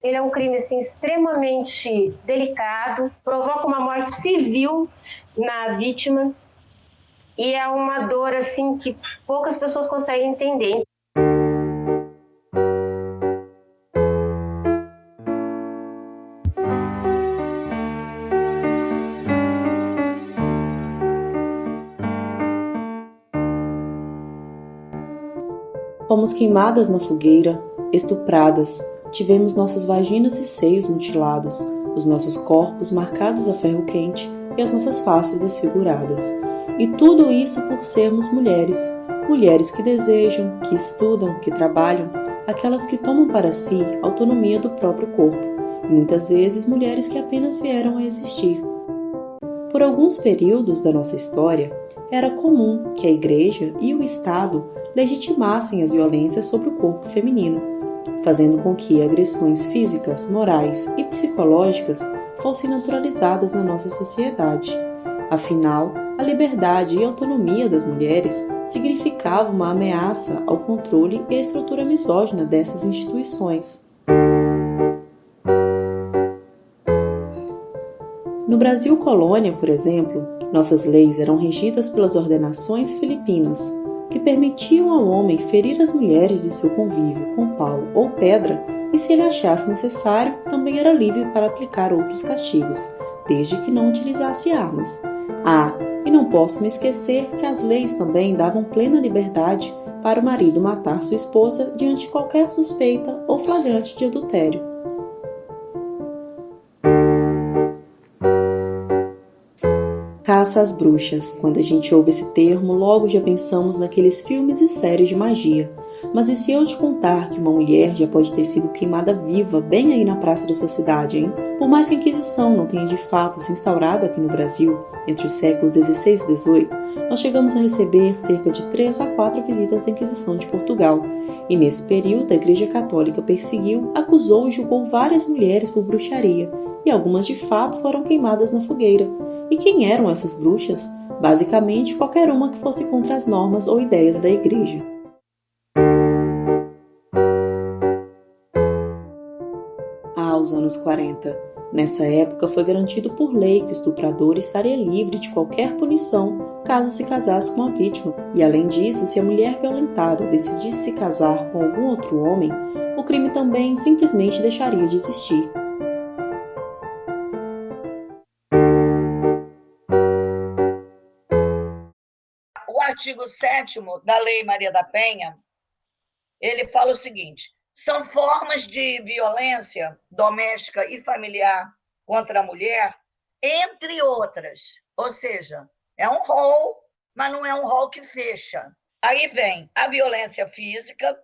Ele é um crime assim, extremamente delicado, provoca uma morte civil na vítima e é uma dor assim, que poucas pessoas conseguem entender. Fomos queimadas na fogueira, estupradas, tivemos nossas vaginas e seios mutilados, os nossos corpos marcados a ferro quente e as nossas faces desfiguradas. E tudo isso por sermos mulheres, mulheres que desejam, que estudam, que trabalham, aquelas que tomam para si a autonomia do próprio corpo, e muitas vezes mulheres que apenas vieram a existir. Por alguns períodos da nossa história, era comum que a Igreja e o Estado legitimassem as violências sobre o corpo feminino, fazendo com que agressões físicas, morais e psicológicas fossem naturalizadas na nossa sociedade. Afinal, a liberdade e autonomia das mulheres significava uma ameaça ao controle e à estrutura misógina dessas instituições. No Brasil colônia, por exemplo, nossas leis eram regidas pelas ordenações filipinas, que permitiam ao homem ferir as mulheres de seu convívio com pau ou pedra, e se ele achasse necessário, também era livre para aplicar outros castigos, desde que não utilizasse armas. E não posso me esquecer que as leis também davam plena liberdade para o marido matar sua esposa diante de qualquer suspeita ou flagrante de adultério. Caça às bruxas. Quando a gente ouve esse termo, logo já pensamos naqueles filmes e séries de magia. Mas e se eu te contar que uma mulher já pode ter sido queimada viva bem aí na praça da sua cidade, hein? Por mais que a Inquisição não tenha de fato se instaurado aqui no Brasil, entre os séculos XVI e XVIII, nós chegamos a receber cerca de 3 a 4 visitas da Inquisição de Portugal. E nesse período, a Igreja Católica perseguiu, acusou e julgou várias mulheres por bruxaria, e algumas de fato foram queimadas na fogueira. E quem eram essas bruxas? Basicamente, qualquer uma que fosse contra as normas ou ideias da Igreja. Aos anos 40. Nessa época, foi garantido por lei que o estuprador estaria livre de qualquer punição caso se casasse com a vítima. E além disso, se a mulher violentada decidisse se casar com algum outro homem, o crime também simplesmente deixaria de existir. O artigo 7º da Lei Maria da Penha, ele fala o seguinte: são formas de violência doméstica e familiar contra a mulher, entre outras. Ou seja, é um rol, mas não é um rol que fecha. Aí vem a violência física,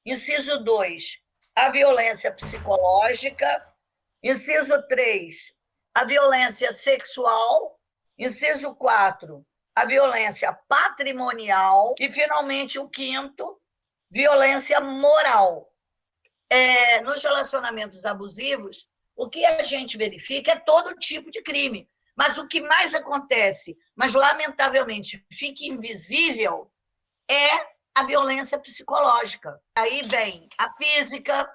inciso 2, a violência psicológica, inciso 3, a violência sexual, inciso 4, a violência patrimonial e, finalmente, o 5º, violência moral. Nos relacionamentos abusivos, o que a gente verifica é todo tipo de crime, mas o que mais acontece, mas lamentavelmente fica invisível, é a violência psicológica. Aí vem a física,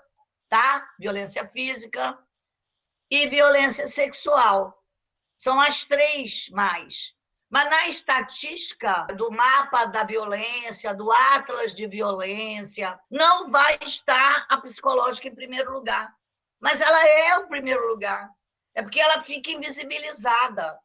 tá? Violência física e violência sexual. São as 3 mais. Mas na estatística do mapa da violência, do atlas de violência, não vai estar a psicológica em primeiro lugar. Mas ela é o primeiro lugar. É porque ela fica invisibilizada.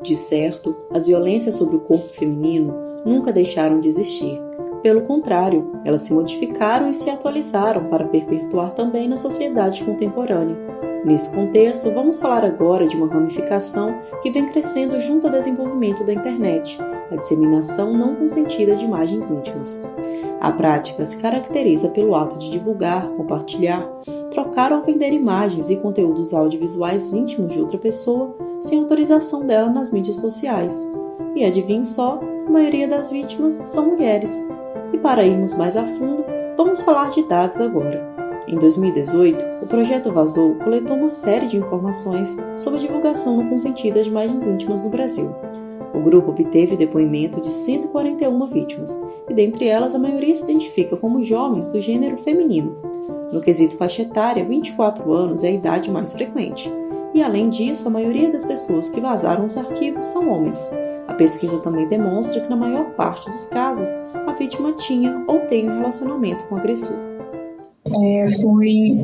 De certo, as violências sobre o corpo feminino nunca deixaram de existir. Pelo contrário, elas se modificaram e se atualizaram para perpetuar também na sociedade contemporânea. Nesse contexto, vamos falar agora de uma ramificação que vem crescendo junto ao desenvolvimento da internet, a disseminação não consentida de imagens íntimas. A prática se caracteriza pelo ato de divulgar, compartilhar, trocar ou vender imagens e conteúdos audiovisuais íntimos de outra pessoa sem autorização dela nas mídias sociais. E adivinhe só, a maioria das vítimas são mulheres. E para irmos mais a fundo, vamos falar de dados agora. Em 2018, o Projeto Vazou coletou uma série de informações sobre a divulgação não consentida de imagens íntimas no Brasil. O grupo obteve depoimento de 141 vítimas, e dentre elas a maioria se identifica como jovens do gênero feminino. No quesito faixa etária, 24 anos é a idade mais frequente. E além disso, a maioria das pessoas que vazaram os arquivos são homens. A pesquisa também demonstra que na maior parte dos casos, a vítima tinha ou tem um relacionamento com o agressor. Foi em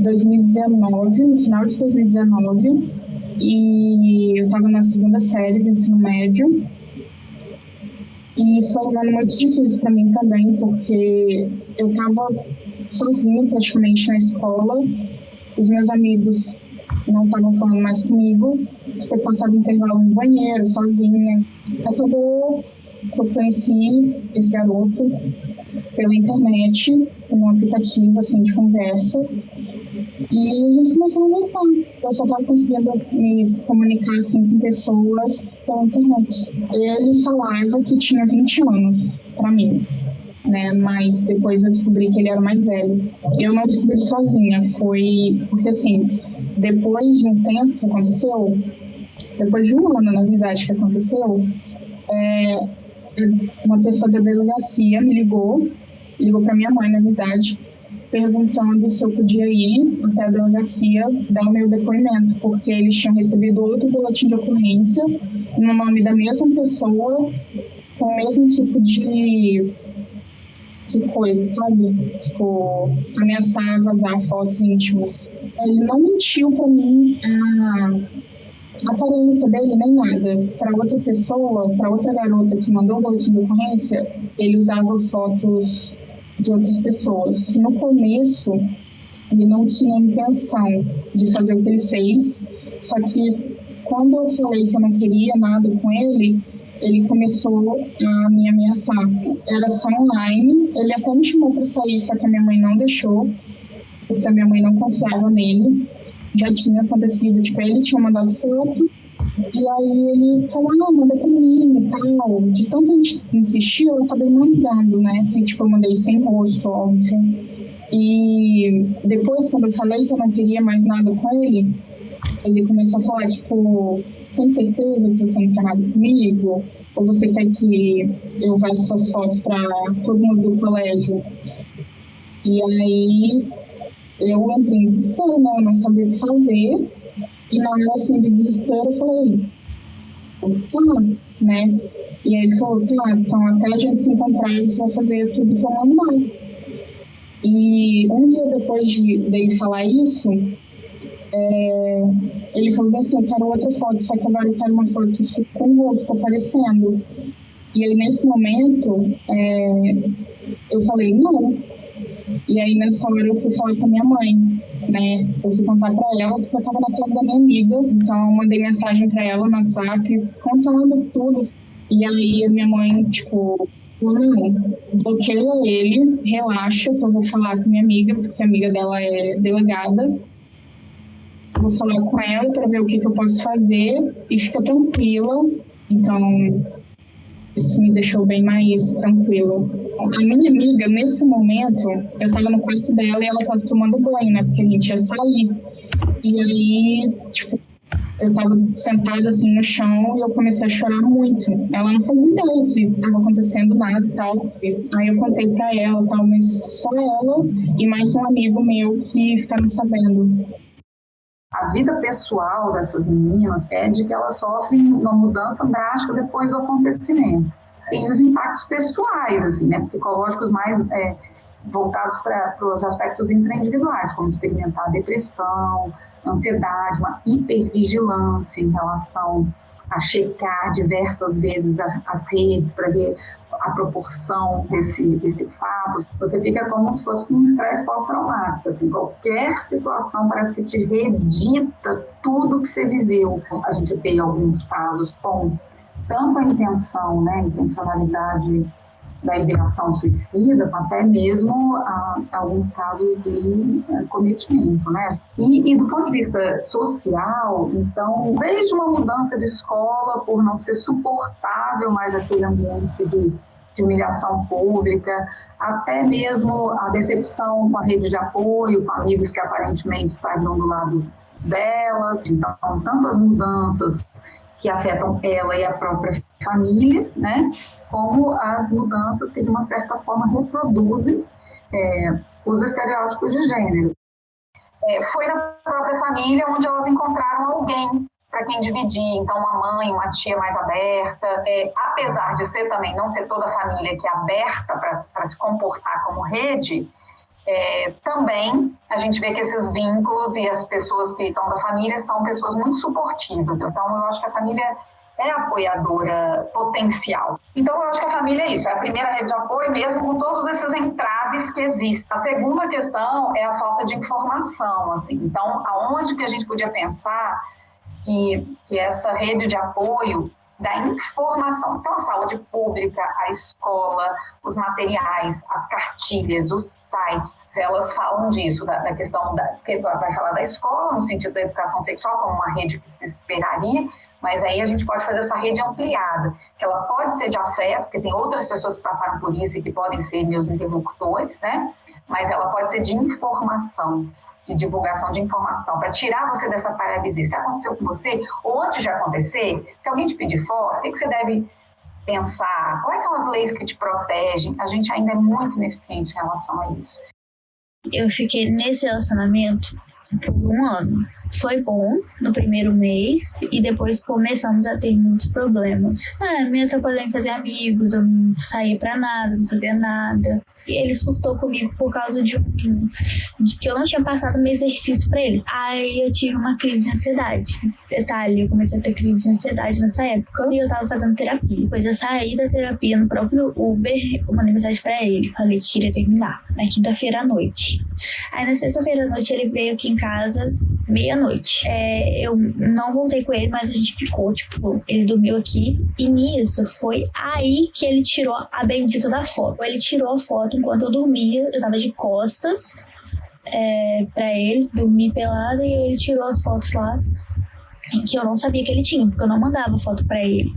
2019, no final de 2019, e eu estava na segunda série do ensino médio. E foi um ano muito difícil para mim também, porque eu estava sozinha praticamente na escola. Os meus amigos não estavam falando mais comigo. Eu passava o intervalo no banheiro, sozinha. Acabou que eu conheci esse garoto pela internet, num aplicativo assim, de conversa. E a gente começou a conversar. Eu só estava conseguindo me comunicar assim, com pessoas pela internet. Ele falava que tinha 20 anos para mim, né? Mas depois eu descobri que ele era mais velho. Eu não descobri sozinha, foi porque assim, depois de um tempo que aconteceu, depois de um ano, na verdade, que aconteceu, uma pessoa da delegacia me ligou para minha mãe, na verdade, perguntando se eu podia ir até a delegacia dar o meu depoimento, porque eles tinham recebido outro boletim de ocorrência no nome da mesma pessoa, com o mesmo tipo de coisa, sabe? Tipo, ameaçar vazar fotos íntimas. Ele não mentiu para mim a aparência dele, nem nada. Para outra pessoa, para outra garota que mandou o boletim de ocorrência, ele usava fotos de outras pessoas. Que no começo, ele não tinha intenção de fazer o que ele fez, só que quando eu falei que eu não queria nada com ele, ele começou a me ameaçar. Era só online, ele até me chamou para sair, só que a minha mãe não deixou, porque a minha mãe não confiava nele. Já tinha acontecido, tipo, ele tinha mandado foto, e aí ele falou, manda pra mim e tal. De tanto a gente insistir, eu acabei mandando, né? E, tipo, eu mandei sem rosto, óbvio. E depois, quando eu falei que eu não queria mais nada com ele, ele começou a falar, tipo, você tem certeza que você não quer nada comigo? Ou você quer que eu vá suas fotos pra todo mundo do colégio? E aí eu entrei em desespero, né? Eu não sabia o que fazer. E na hora, assim, de desespero, eu falei, tá, né? E aí ele falou, tá, então até a gente se encontrar, você vai fazer tudo que eu mandar. E um dia depois dele falar isso, ele falou assim, eu quero outra foto, só que agora eu quero uma foto com o rosto aparecendo. E aí, nesse momento, eu falei, não. E aí, nessa hora, eu fui falar com a minha mãe, né? Eu fui contar pra ela, porque eu tava na casa da minha amiga. Então, eu mandei mensagem pra ela no WhatsApp, contando tudo. E aí, a minha mãe, tipo, falou, não, bloqueia ele, relaxa, que eu vou falar com minha amiga, porque a amiga dela é delegada. Vou falar com ela pra ver o que eu posso fazer e fica tranquila. Então, isso me deixou bem mais tranquilo. A minha amiga, nesse momento, eu tava no quarto dela e ela tava tomando banho, né? Porque a gente ia sair. E aí, tipo, eu tava sentada assim no chão e eu comecei a chorar muito. Ela não fazia ideia que tava acontecendo nada e tal. Aí eu contei pra ela e tal, mas só ela e mais um amigo meu que ficaram sabendo. A vida pessoal dessas meninas é de que elas sofrem uma mudança drástica depois do acontecimento. Tem os impactos pessoais, assim, né, psicológicos mais voltados para os aspectos intraindividuais, como experimentar depressão, ansiedade, uma hipervigilância em relação a checar diversas vezes as redes para ver a proporção desse fato. Você fica como se fosse um estresse pós-traumático. Assim, qualquer situação parece que te reedita tudo que você viveu. A gente vê alguns casos com tanto a intenção, né, a intencionalidade da ideação suicida, até mesmo alguns casos de cometimento, né? E do ponto de vista social, então, desde uma mudança de escola por não ser suportável mais aquele ambiente de humilhação pública, até mesmo a decepção com a rede de apoio, com amigos que aparentemente estariam do lado delas. Então, tanto as mudanças que afetam ela e a própria família, né? Como as mudanças que, de uma certa forma, reproduzem os estereótipos de gênero. Foi na própria família onde elas encontraram alguém para quem dividir, então uma mãe, uma tia mais aberta, apesar de ser também, não ser toda a família que é aberta para se comportar como rede, também a gente vê que esses vínculos e as pessoas que são da família são pessoas muito suportivas, então eu acho que a família é apoiadora potencial. Então, eu acho que a família é isso, é a primeira rede de apoio mesmo com todos esses entraves que existem. A segunda questão é a falta de informação, assim. Então, aonde que a gente podia pensar que essa rede de apoio da informação, então a saúde pública, a escola, os materiais, as cartilhas, os sites, elas falam disso, da questão que vai falar da escola, no sentido da educação sexual, como uma rede que se esperaria, mas aí a gente pode fazer essa rede ampliada, que ela pode ser de afeto, porque tem outras pessoas que passaram por isso e que podem ser meus interlocutores, né? Mas ela pode ser de informação, de divulgação de informação, para tirar você dessa paralisia. Se aconteceu com você, ou antes de acontecer, se alguém te pedir foto, o que você deve pensar? Quais são as leis que te protegem? A gente ainda é muito ineficiente em relação a isso. Eu fiquei nesse relacionamento por 1 ano. Foi bom no primeiro mês e depois começamos a ter muitos problemas. Me atrapalhou em fazer amigos, eu não saía pra nada, não fazia nada. E ele surtou comigo por causa de que eu não tinha passado meu exercício pra ele. Aí eu tive uma crise de ansiedade. Detalhe, eu comecei a ter crise de ansiedade nessa época e eu tava fazendo terapia. Depois eu saí da terapia no próprio Uber, eu mandei mensagem pra ele, falei que queria terminar na quinta-feira à noite. Aí na sexta-feira à noite ele veio aqui em casa, meia-noite. Eu não voltei com ele, mas a gente ficou, ele dormiu aqui. E nisso foi aí que ele tirou a bendita da foto. Ele tirou a foto enquanto eu dormia, eu tava de costas pra ele, dormi pelada, e ele tirou as fotos lá, que eu não sabia que ele tinha, porque eu não mandava foto pra ele.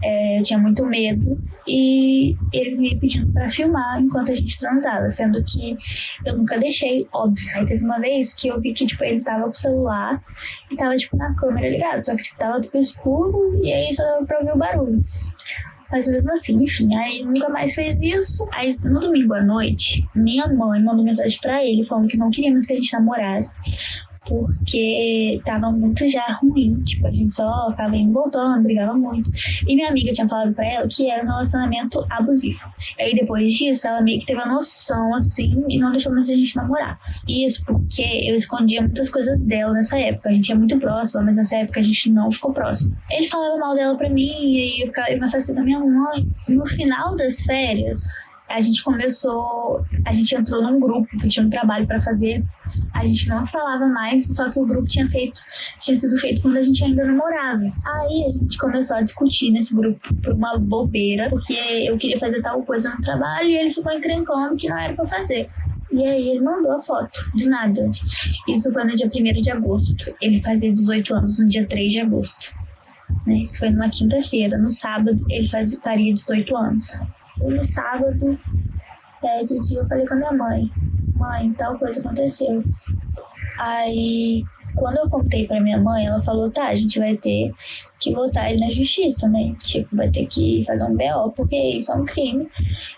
Eu tinha muito medo e ele me pedindo pra filmar enquanto a gente transava, sendo que eu nunca deixei, óbvio. Aí teve uma vez que eu vi que ele tava com o celular e tava na câmera ligado, só que tava tudo escuro e aí só dava pra ouvir o barulho. Mas mesmo assim, enfim, aí nunca mais fez isso. Aí no domingo à noite, minha mãe mandou mensagem pra ele falando que não queria mais que a gente namorasse, porque tava muito já ruim, a gente só ficava indo voltando, brigava muito. E minha amiga tinha falado pra ela que era um relacionamento abusivo. E aí depois disso, ela meio que teve a noção, assim, e não deixou mais a gente namorar. Isso porque eu escondia muitas coisas dela nessa época. A gente é muito próxima, mas nessa época a gente não ficou próximo. Ele falava mal dela pra mim, e aí eu me afastei da minha mãe. No final das férias, a gente entrou num grupo que tinha um trabalho pra fazer. A gente não se falava mais, só que o grupo tinha sido feito quando a gente ainda namorava. Aí a gente começou a discutir nesse grupo por uma bobeira, porque eu queria fazer tal coisa no trabalho e ele ficou encrencando que não era pra fazer. E aí ele mandou a foto, de nada. Isso foi no dia 1º de agosto. Ele fazia 18 anos no dia 3 de agosto. Isso foi numa quinta-feira. No sábado ele faria 18 anos. E no sábado, de dia, eu falei com a minha mãe: mãe, tal coisa aconteceu. Aí, quando eu contei pra minha mãe, ela falou: tá, a gente vai ter que botar ele na justiça, né? Vai ter que fazer um BO, porque isso é um crime.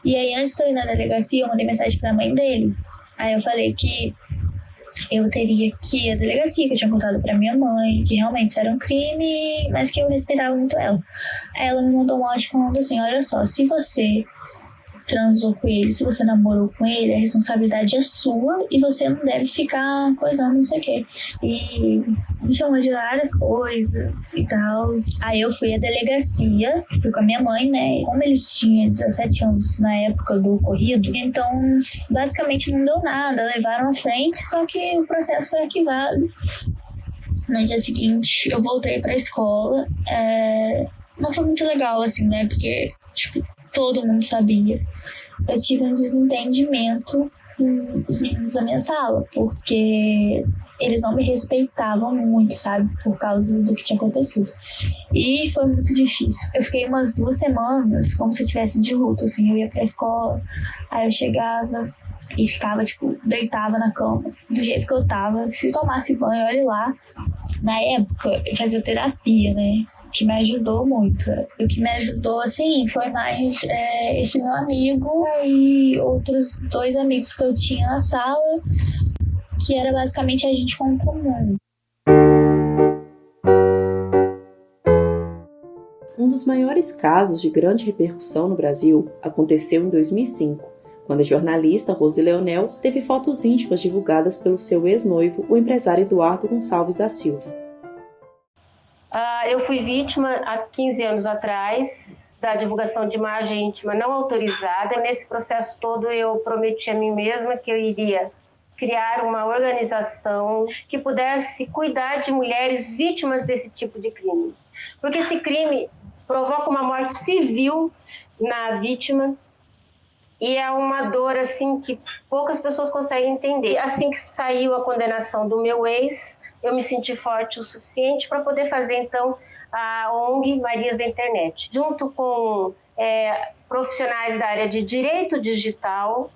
E aí, antes de eu ir na delegacia, eu mandei mensagem pra mãe dele. Aí eu falei que eu teria que ir à delegacia, que eu tinha contado pra minha mãe, que realmente isso era um crime, mas que eu respeitava muito ela. Aí ela me mandou um áudio falando assim: olha só, se você transou com ele, se você namorou com ele, a responsabilidade é sua e você não deve ficar coisando, não sei o quê. E me chamou de várias coisas e tal. Aí eu fui à delegacia, fui com a minha mãe, né? Como eles tinham 17 anos na época do ocorrido, então basicamente não deu nada, levaram à frente, só que o processo foi arquivado. No dia seguinte, eu voltei pra escola. Não foi muito legal, assim, né? Porque, todo mundo sabia. Eu tive um desentendimento com os meninos da minha sala, porque eles não me respeitavam muito, sabe? Por causa do que tinha acontecido. E foi muito difícil. Eu fiquei umas 2 semanas como se eu tivesse de luto, assim. Eu ia pra escola, aí eu chegava e ficava, deitava na cama, do jeito que eu tava. Se tomasse banho, olha lá. Na época, eu fazia terapia, né? que me ajudou muito. O que me ajudou, assim, foi mais esse meu amigo e outros 2 amigos que eu tinha na sala, que era basicamente a gente com comum. Um dos maiores casos de grande repercussão no Brasil aconteceu em 2005, quando a jornalista Rose Leonel teve fotos íntimas divulgadas pelo seu ex-noivo, o empresário Eduardo Gonçalves da Silva. Eu fui vítima há 15 anos atrás da divulgação de imagem íntima não autorizada. Nesse processo todo eu prometi a mim mesma que eu iria criar uma organização que pudesse cuidar de mulheres vítimas desse tipo de crime. Porque esse crime provoca uma morte civil na vítima e é uma dor assim que poucas pessoas conseguem entender. Assim que saiu a condenação do meu ex, eu me senti forte o suficiente para poder fazer, então, a ONG Marias da Internet. Junto com profissionais da área de direito digital,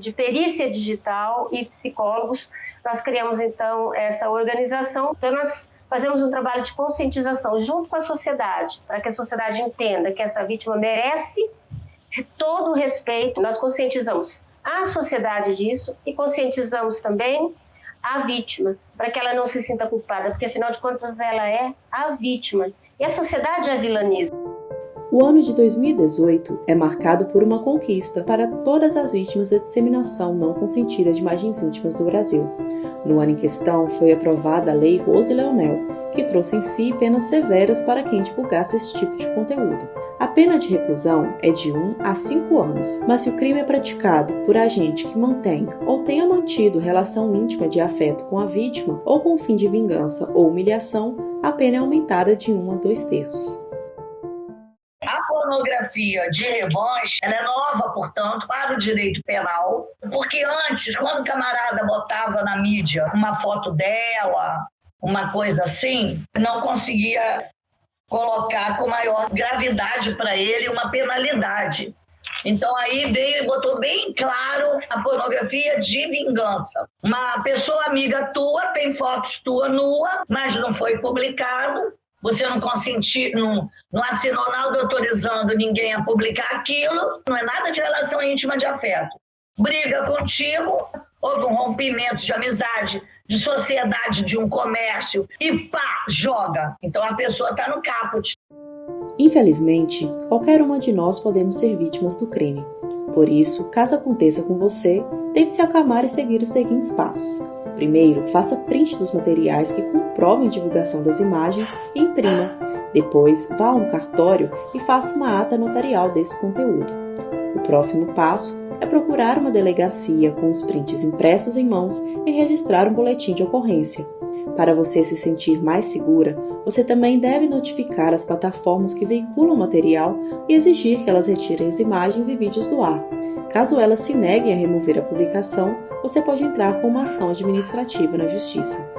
de perícia digital e psicólogos, nós criamos, então, essa organização. Então, nós fazemos um trabalho de conscientização junto com a sociedade, para que a sociedade entenda que essa vítima merece todo o respeito. Nós conscientizamos a sociedade disso e conscientizamos também a vítima, para que ela não se sinta culpada, porque afinal de contas ela é a vítima e a sociedade a vilaniza. O ano de 2018 é marcado por uma conquista para todas as vítimas da disseminação não consentida de imagens íntimas do Brasil. No ano em questão foi aprovada a Lei Rose Leonel, que trouxe em si penas severas para quem divulgasse esse tipo de conteúdo. A pena de reclusão é de 1 a 5 anos, mas se o crime é praticado por agente que mantém ou tenha mantido relação íntima de afeto com a vítima ou com fim de vingança ou humilhação, a pena é aumentada de 1 a 2/3. A pornografia de revanche, ela é nova, portanto, para o direito penal, porque antes, quando o camarada botava na mídia uma foto dela, uma coisa assim, não conseguia colocar com maior gravidade para ele uma penalidade. Então aí veio e botou bem claro a pornografia de vingança. Uma pessoa amiga tua tem fotos tua nua, mas não foi publicado, você não consentiu, não assinou nada autorizando ninguém a publicar aquilo, não é nada de relação íntima de afeto. Briga contigo, houve um rompimento de amizade, de sociedade, de um comércio, e pá, joga. Então a pessoa está no caput. Infelizmente, qualquer uma de nós podemos ser vítimas do crime. Por isso, caso aconteça com você, tente se acalmar e seguir os seguintes passos. Primeiro, faça print dos materiais que comprovem a divulgação das imagens e imprima. Depois, vá a um cartório e faça uma ata notarial desse conteúdo. O próximo passo é procurar uma delegacia com os prints impressos em mãos e registrar um boletim de ocorrência. Para você se sentir mais segura, você também deve notificar as plataformas que veiculam o material e exigir que elas retirem as imagens e vídeos do ar. Caso elas se neguem a remover a publicação, você pode entrar com uma ação administrativa na Justiça.